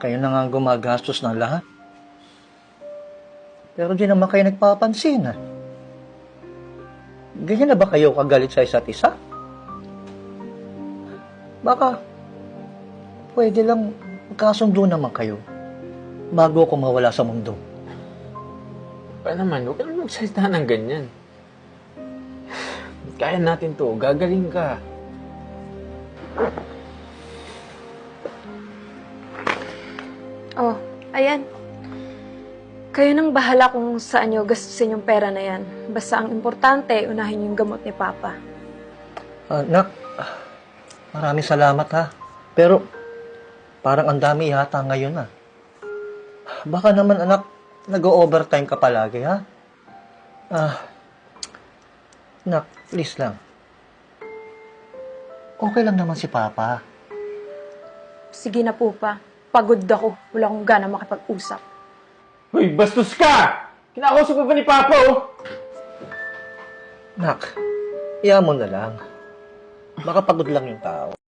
Kayo na nga ang gumagastos ng lahat. Pero di naman kayo nagpapansin, ah. Ganyan na ba kayo kagalit sa isa't isa? Baka, pwede lang magkasundo naman kayo bago ako mawala sa mundo. Pa naman, huwag ka naman magsalita ng ganyan. Kaya natin to, gagaling ka. Oh, ayan. Kayo nang bahala kung saan nyo gastusin yung pera na yan. Basta ang importante, unahin yung gamot ni Papa. Nak, maraming salamat ha. Pero, parang ang dami yata ngayon ah. Baka naman anak, nag-overtime ka palagi ha. Nak, please lang. Okay lang naman si Papa. Sige na po pa. Pagod ako. Wala akong gana makipag-usap. Hoy, bastos ka! Kinakausap ka ba ni Papa, oh? Nak, iya mo na lang. Baka pagod lang yung tao.